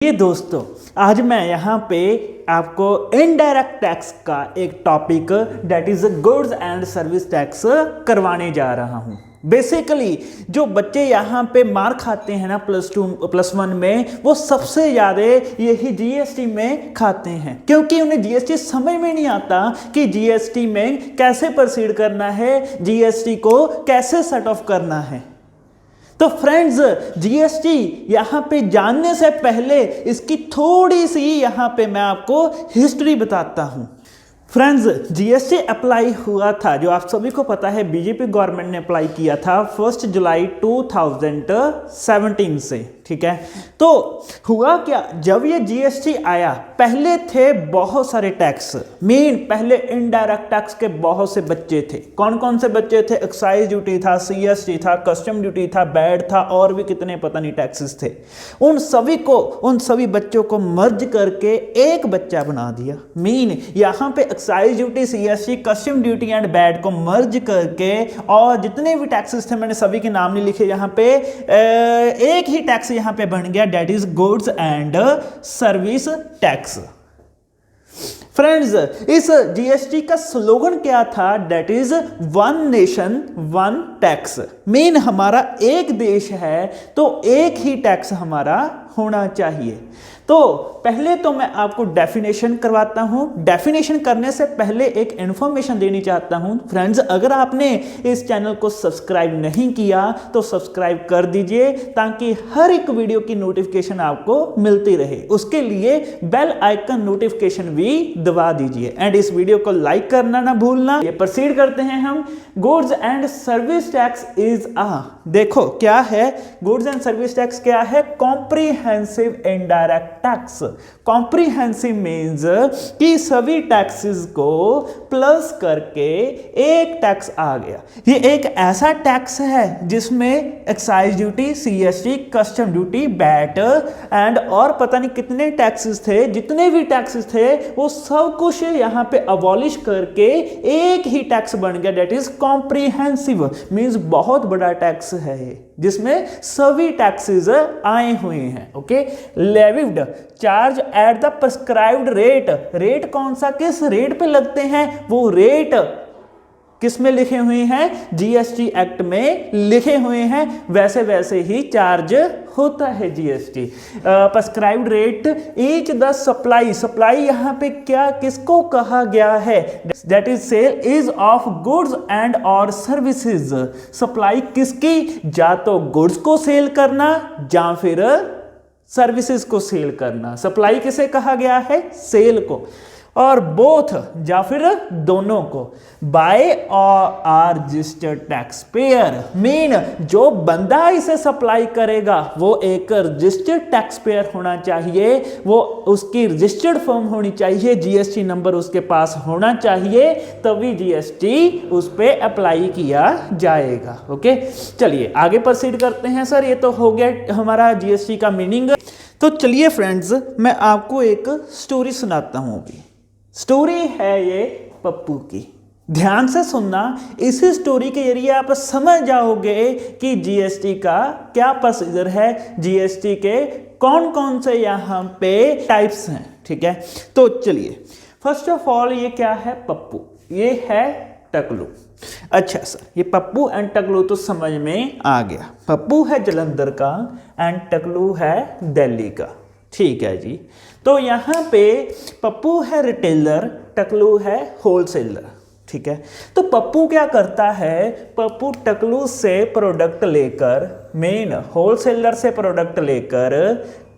ये दोस्तों, आज मैं यहाँ पे आपको इनडायरेक्ट टैक्स का एक topic that is goods and service tax करवाने जा रहा हूँ। बेसिकली जो बच्चे यहाँ पे मार खाते हैं ना +1 में, वो सबसे ज़्यादा यही जीएसटी में खाते हैं, क्योंकि उन्हें जीएसटी समझ में नहीं आता कि जीएसटी में कैसे प्रोसीड करना है, जीएसटी को कैसे सेट ऑफ करना है। तो फ्रेंड्स, जीएसटी यहाँ पे जानने से पहले इसकी थोड़ी सी यहाँ पे मैं आपको हिस्ट्री बताता हूँ। फ्रेंड्स, जीएसटी अप्लाई हुआ था, जो आप सभी को पता है, बीजेपी गवर्नमेंट ने अप्लाई किया था 1 जुलाई 2017 से, ठीक है। तो हुआ क्या, जब ये जीएसटी आया, पहले थे बहुत सारे टैक्स। पहले इनडायरेक्ट टैक्स के बहुत से बच्चे थे। कौन कौन से बच्चे थे? एक्साइज ड्यूटी था, सीएसटी था, कस्टम ड्यूटी था, वैट था, और भी कितने पता नहीं टैक्सेस थे। उन सभी बच्चों को मर्ज करके एक बच्चा बना दिया। यहाँ पे excise duty, CST, custom duty and VAT को मर्ज करके, और जितने भी टैक्सेस थे, मैंने सभी के नाम नहीं लिखे यहाँ पे, एक ही टैक्स यहाँ पे बन गया, that is goods and service tax. Friends, इस जीएसटी का स्लोगन क्या था? That is one nation one tax. हमारा एक देश है तो एक ही टैक्स हमारा होना चाहिए। तो पहले तो मैं आपको डेफिनेशन करवाता हूं। डेफिनेशन करने से पहले एक इंफॉर्मेशन देनी चाहता हूं। फ्रेंड्स, अगर आपने इस चैनल को सब्सक्राइब नहीं किया तो सब्सक्राइब कर दीजिए, ताकि हर एक वीडियो की नोटिफिकेशन आपको मिलती रहे। उसके लिए बेल आइकन नोटिफिकेशन भी दबा दीजिए, एंड इस वीडियो को लाइक करना ना भूलना। ये प्रोसीड करते हैं हम। Goods and service tax is देखो क्या है गुड्स एंड सर्विस टैक्स? क्या है? Comprehensive indirect tax. Comprehensive means कि सभी टैक्सेस को प्लस करके एक टैक्स आ गया। ये एक ऐसा टैक्स है जिसमें excise duty, CST, custom duty, VAT and और पता नहीं कितने टैक्सेस थे। जितने भी टैक्सेस थे वो सब कुछ यहाँ पे अबॉलिश करके एक ही टैक्स बन गया, दैट इज कॉम्प्रिहेंसिव। मीन्स बहुत बड़ा टैक्स है जिसमें सभी टैक्सेस आए हुए हैं। Okay, levied charge at the prescribed rate. Rate कौन सा, किस रेट पे लगते हैं? वो रेट किस में लिखे हुए हैं? जीएसटी एक्ट में लिखे हुए हैं। वैसे वैसे ही चार्ज होता है GST. Prescribed rate each the supply. Supply यहाँ पे क्या किसको कहा गया है? That is sale is of goods and और सर्विसेज। सप्लाई किसकी? या तो गुड्स को सेल करना या फिर सर्विसेज को सेल करना। सप्लाई किसे कहा गया है? सेल को। और बोथ या फिर दोनों को। बाय और आर रजिस्टर्ड टैक्स पेयर। जो बंदा इसे सप्लाई करेगा वो एक रजिस्टर्ड टैक्स पेयर होना चाहिए। वो उसकी रजिस्टर्ड फर्म होनी चाहिए, जीएसटी नंबर उसके पास होना चाहिए, तभी जीएसटी उस पर अप्लाई किया जाएगा। ओके, चलिए आगे प्रोसीड करते हैं। सर, ये तो हो गया हमारा जीएसटी का मीनिंग। तो चलिए फ्रेंड्स, मैं आपको एक स्टोरी सुनाता हूं। अभी स्टोरी है ये पप्पू की। ध्यान से सुनना। इसी स्टोरी के जरिए आप समझ जाओगे कि जीएसटी का क्या प्रोसीजर है, जीएसटी के कौन कौन से यहाँ पे टाइप्स हैं। ठीक है, तो चलिए फर्स्ट ऑफ ऑल, ये क्या है? पप्पू। ये है टकलू। अच्छा सर, ये पप्पू एंड टकलू तो समझ में आ गया। पप्पू है जलंधर का एंड टकलू है दिल्ली का। ठीक है जी। तो यहाँ पे पप्पू है रिटेलर, टकलू है होलसेलर। ठीक है, तो पप्पू क्या करता है? पप्पू टकलू से प्रोडक्ट लेकर, होलसेलर से प्रोडक्ट लेकर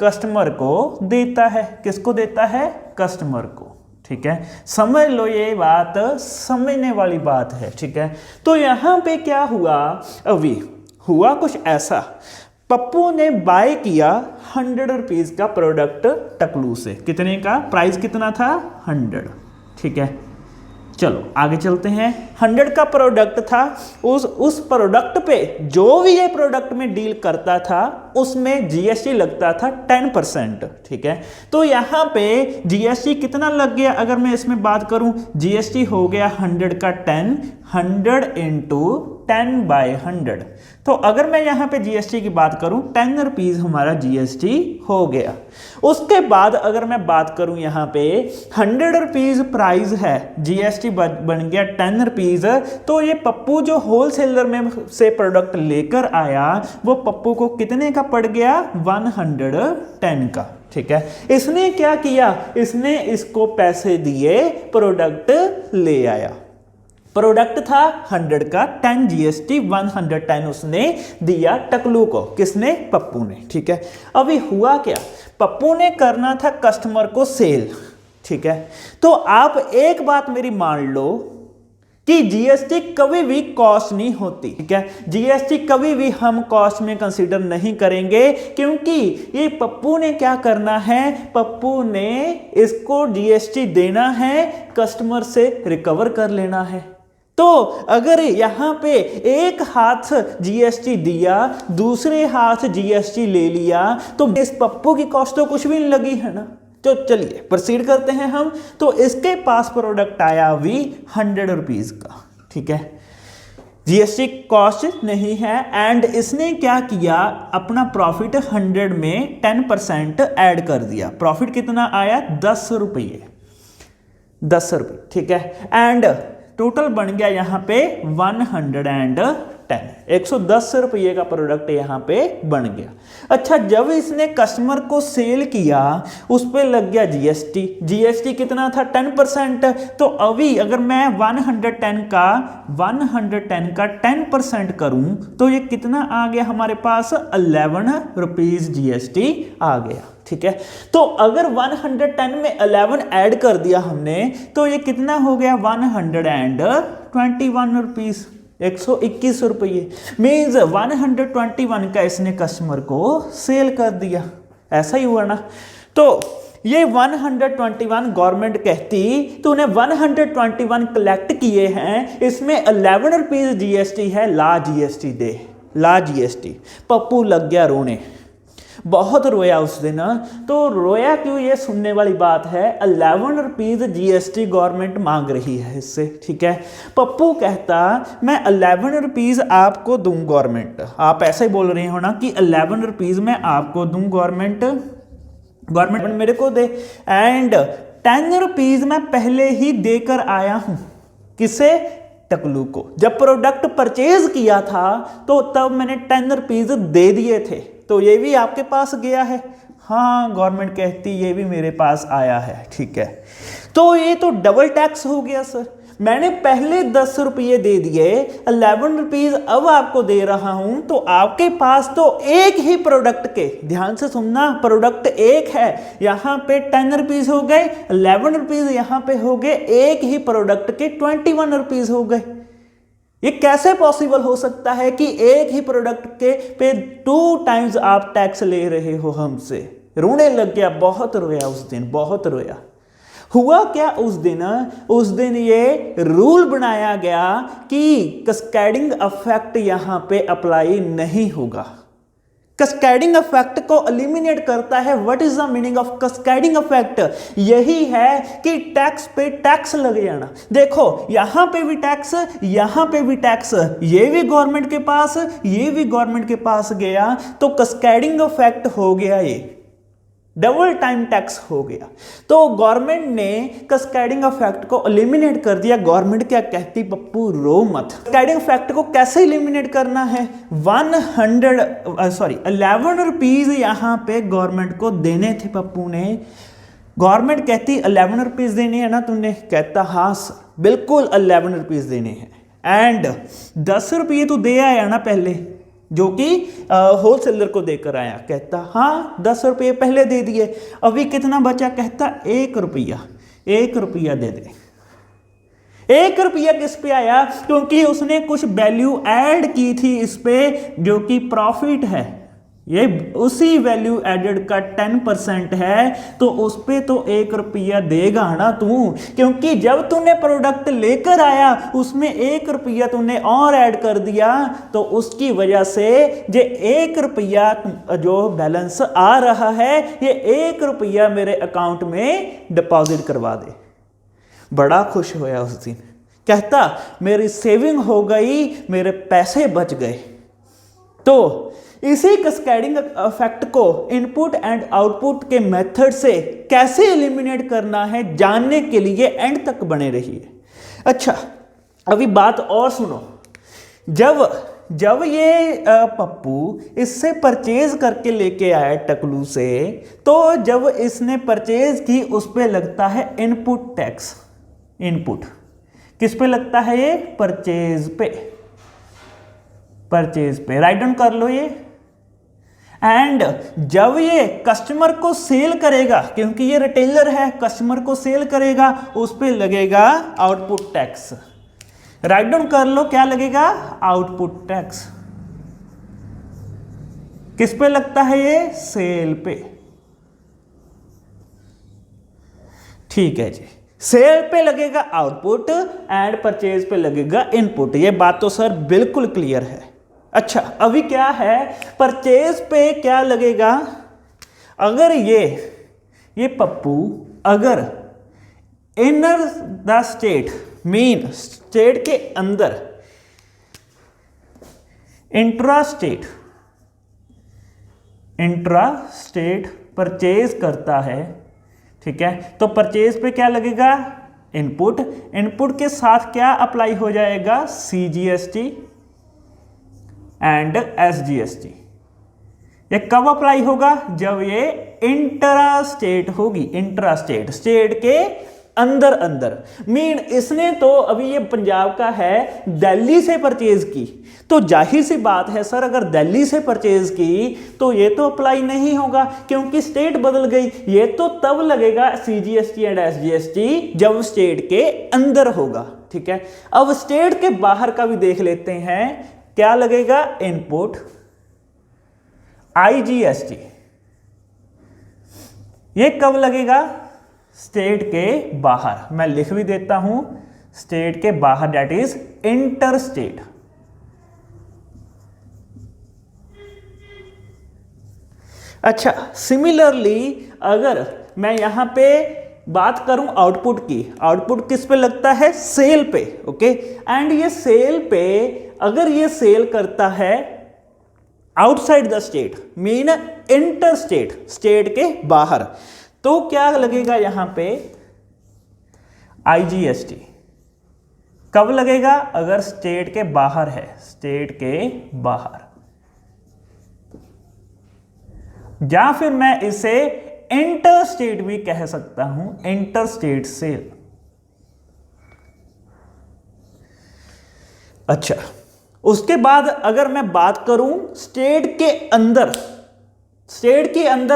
कस्टमर को देता है। किसको देता है? कस्टमर को। ठीक है, समझ लो, ये बात समझने वाली बात है। ठीक है, तो यहाँ पे क्या हुआ? अभी हुआ कुछ ऐसा, पप्पू ने बाय किया 100 रुपीज का प्रोडक्ट टकलू से। कितने का? प्राइस कितना था? 100। ठीक है, चलो आगे चलते हैं। 100 का प्रोडक्ट था। उस प्रोडक्ट पे जो भी ये प्रोडक्ट में डील करता था उसमें जीएसटी लगता था 10%। ठीक है, तो यहाँ पे जीएसटी कितना लग गया? अगर मैं इसमें बात करूं, जीएसटी हो गया 100 का 10, 100 इंटू 10/100। तो अगर मैं यहाँ पे जीएसटी की बात करूँ 10 रुपीज़ हमारा जीएसटी हो गया। उसके बाद अगर मैं बात करूँ यहाँ पे 100 रुपीज़ प्राइस है, जीएसटी बन गया 10 रुपीज़। तो ये पप्पू जो होलसेलर में से प्रोडक्ट लेकर आया वो पप्पू को कितने का पड़ गया, 110 का। ठीक है, इसने क्या किया, इसने इसको पैसे दिए, प्रोडक्ट ले आया। प्रोडक्ट था 100 का, 10 जीएसटी, 110 उसने दिया टकलू को। किसने, पप्पू ने। ठीक है, अभी हुआ क्या, पप्पू ने करना था कस्टमर को सेल। ठीक है, तो आप एक बात मेरी मान लो कि जीएसटी कभी भी कॉस्ट नहीं होती। ठीक है, जीएसटी कभी भी हम कॉस्ट में कंसीडर नहीं करेंगे, क्योंकि ये पप्पू ने क्या करना है, पप्पू ने इसको जीएसटी देना है, कस्टमर से रिकवर कर लेना है। तो अगर यहां पे एक हाथ जीएसटी दिया, दूसरे हाथ जीएसटी ले लिया, तो इस पप्पू की कॉस्ट तो कुछ भी नहीं लगी है ना। तो चलिए प्रोसीड करते हैं हम। तो इसके पास प्रोडक्ट आया भी 100 रुपीज़ का। ठीक है, जीएसटी कॉस्ट नहीं है, एंड इसने क्या किया, अपना प्रॉफिट 100 में 10% ऐड कर दिया। प्रॉफिट कितना आया, 10 रुपये, 10 रुपये। ठीक है, एंड टोटल बन गया यहाँ पे 110, 110 रुपये का प्रोडक्ट यहाँ पे बन गया। अच्छा, जब इसने कस्टमर को सेल किया उस पर लग गया जीएसटी। जीएसटी कितना था, 10%। तो अभी अगर मैं 110 का 10% करूं तो ये कितना आ गया हमारे पास, 11 रुपीज़ जीएसटी आ गया। ठीक है, तो अगर 110 में 11 ऐड कर दिया हमने तो ये कितना हो गया, 121 रुपीज़, 121 रुपये। मीन्स 121 का इसने कस्टमर को सेल कर दिया। ऐसा ही हुआ ना। तो ये 121 गवर्नमेंट कहती तूने 121 कलेक्ट किए हैं, इसमें 11 रुपीज़ जीएसटी है, ला जीएसटी दे, ला जीएसटी। पप्पू लग गया रोने, बहुत रोया उस दिन। तो रोया क्यों, ये सुनने वाली बात है, 11 रुपीज़ जीएसटी गवर्नमेंट मांग रही है इससे। ठीक है, पप्पू कहता मैं 11 रुपीज़ आपको दूं गवर्नमेंट। आप ऐसे ही बोल रहे हो ना कि 11 रुपीज़ मैं आपको दूं गवर्नमेंट, गवर्नमेंट मेरे को दे। एंड 10 रुपीज़ मैं पहले ही देकर आया हूं, किसे, टकलू को। जब प्रोडक्ट परचेज किया था तो तब मैंने 10 रुपीज़ दे दिए थे, तो ये भी आपके पास गया है। हाँ, गवर्नमेंट कहती ये भी मेरे पास आया है। ठीक है, तो ये तो डबल टैक्स हो गया सर। मैंने पहले 10 रुपये दे दिए, 11 रुपीज़ अब आपको दे रहा हूं, तो आपके पास तो एक ही प्रोडक्ट के, ध्यान से सुनना, प्रोडक्ट एक है, यहां पे 10 रुपीज़ हो गए, 11 रुपीज़ यहां पे हो गए, एक ही प्रोडक्ट के 21 रुपीज़ हो गए। ये कैसे पॉसिबल हो सकता है कि एक ही प्रोडक्ट के पे 2 टाइम्स आप टैक्स ले रहे हो हमसे। रोने लग गया, बहुत रोया उस दिन, बहुत रोया। हुआ क्या उस दिन ये रूल बनाया गया कि कैस्केडिंग इफेक्ट यहां पे अप्लाई नहीं होगा। कैस्केडिंग इफेक्ट को एलिमिनेट करता है। What is the meaning of cascading effect? यही है कि टैक्स पे टैक्स लग जाना। देखो, यहां पे भी टैक्स, यहां पे भी टैक्स, ये भी गवर्नमेंट के पास, ये भी गवर्नमेंट के पास गया, तो कैस्केडिंग इफेक्ट हो गया, ये डबल टाइम टैक्स हो गया। तो गवर्नमेंट ने कैस्केडिंग इफेक्ट को एलिमिनेट कर दिया। गवर्नमेंट क्या कहती, पप्पू रो मत। कैस्केडिंग इफेक्ट को कैसे एलिमिनेट करना है, 11 रुपीज़ यहाँ पे गवर्नमेंट को देने थे पप्पू ने। गवर्नमेंट कहती 11 रुपीज़ देने हैं ना तुमने, कहता हाँ सर बिल्कुल 11 रुपीज़ देने हैं। एंड 10 रुपये तो दे आया ना पहले, जो कि होलसेलर को देकर आया। कहता हाँ 10 रुपये पहले दे दिए, अभी कितना बचा, कहता 1 रुपया, 1 रुपया दे दे। 1 रुपया किस पे आया, क्योंकि उसने कुछ वैल्यू ऐड की थी इस पे, जो कि प्रॉफिट है। ये उसी वैल्यू एडेड का 10% है, तो उस पे तो 1 रुपया देगा ना तू, क्योंकि जब तूने प्रोडक्ट लेकर आया उसमें 1 रुपया तूने और ऐड कर दिया, तो उसकी वजह से ये 1 रुपया जो बैलेंस आ रहा है, ये 1 रुपया मेरे अकाउंट में डिपॉजिट करवा दे। बड़ा खुश होया उस दिन, कहता मेरी सेविंग हो गई, मेरे पैसे बच गए। तो इसी कैस्केडिंग इफेक्ट को इनपुट एंड आउटपुट के मेथड से कैसे एलिमिनेट करना है जानने के लिए एंड तक बने रहिए। अच्छा, अभी बात और सुनो। जब ये पप्पू इससे परचेज करके लेके आया टकलू से, तो जब इसने परचेज की उस पर लगता है इनपुट टैक्स। इनपुट किस पे लगता है? ये परचेज पे राइट डाउन कर लो ये। एंड जब ये कस्टमर को सेल करेगा, क्योंकि ये रिटेलर है, कस्टमर को सेल करेगा, उस पे लगेगा आउटपुट टैक्स। राइट डाउन कर लो, क्या लगेगा? Output tax. किस पे लगता है ये? सेल पे। ठीक है जी, सेल पे लगेगा आउटपुट एंड परचेज पे लगेगा इनपुट। ये बात तो सर बिल्कुल क्लियर है। अच्छा, अभी क्या है, परचेज पे क्या लगेगा? अगर ये पप्पू अगर inner the state, mean state के अंदर, इंट्रा स्टेट परचेज करता है, ठीक है, तो परचेज पे क्या लगेगा? इनपुट। इनपुट के साथ क्या अप्लाई हो जाएगा? CGST and SGST। ये कब अप्लाई होगा? जब ये इंट्रा स्टेट होगी। इंट्रा स्टेट के अंदर मीन इसने तो अभी ये पंजाब का है, दिल्ली से परचेज की, तो जाहिर सी बात है सर, अगर दिल्ली से परचेज की तो ये तो अप्लाई नहीं होगा, क्योंकि स्टेट बदल गई। ये तो तब लगेगा CGST एंड SGST जब स्टेट के अंदर होगा। ठीक है, अब स्टेट के बाहर का भी देख लेते हैं, क्या लगेगा? Input IGST। ये कब लगेगा? स्टेट के बाहर। मैं लिख भी देता हूं, स्टेट के बाहर, दैट इज इंटर स्टेट। अच्छा, सिमिलरली अगर मैं यहां पे बात करूं आउटपुट की, आउटपुट किस पे लगता है? सेल पे। ओके, एंड ये सेल पे अगर ये सेल करता है outside the state, mean inter state के बाहर, तो क्या लगेगा यहां पे? IGST। कब लगेगा? अगर स्टेट के बाहर है, स्टेट के बाहर, या फिर मैं इसे इंटर स्टेट भी कह सकता हूं, इंटर स्टेट सेल। अच्छा, उसके बाद अगर मैं बात करूं स्टेट के अंदर,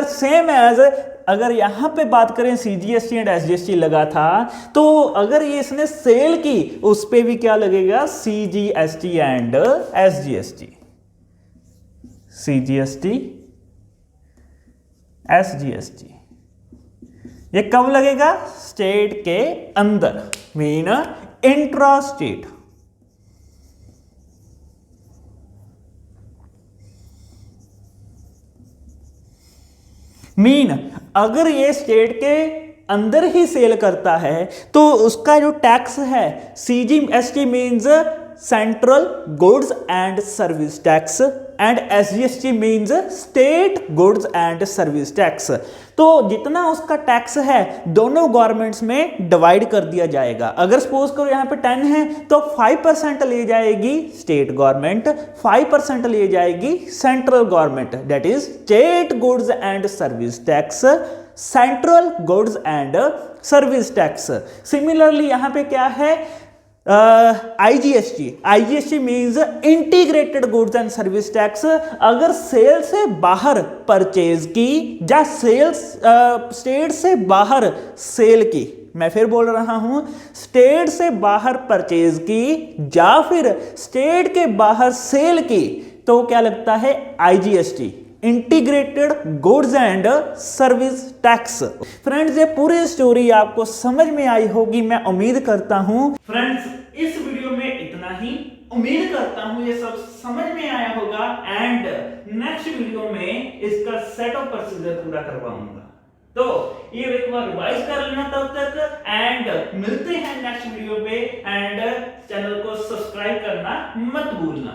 सेम एज, अगर यहां पे बात करें CGST एंड SGST लगा था, तो अगर ये इसने सेल की उस पे भी क्या लगेगा? CGST and SGST। CGST SGST ये कब लगेगा? स्टेट के अंदर, मीन इंट्रा स्टेट। मीन अगर ये स्टेट के अंदर ही सेल करता है तो उसका जो टैक्स है, CGST means central goods and service tax and SGST means state goods and service tax. तो जितना उसका टैक्स है दोनों गवर्नमेंट्स में डिवाइड कर दिया जाएगा। अगर सपोज करो यहाँ पे 10 है तो 5% ले जाएगी स्टेट गवर्नमेंट, 5% ले जाएगी central government, that is state goods and service tax, central goods and service tax. Similarly यहाँ पे क्या है? IGST means integrated goods and service tax. अगर सेल से बाहर परचेज की या सेल्स स्टेट से बाहर सेल की, मैं फिर बोल रहा हूं, स्टेट से बाहर परचेज की या फिर स्टेट के बाहर सेल की, तो क्या लगता है? IGST, integrated goods and service tax. Friends, ये पूरी स्टोरी आपको समझ में आई होगी, मैं उम्मीद करता हूं। फ्रेंड्स, इस वीडियो में इतना ही। उम्मीद करता हूं ये सब समझ में आया होगा एंड नेक्स्ट वीडियो में इसका सेट ऑफ प्रोसीजर पूरा करवाऊंगा। तो ये एक बार रिवाइज कर लेना तब तक, एंड मिलते हैं नेक्स्ट वीडियो पे, एंड चैनल को सब्सक्राइब करना मत भूलना।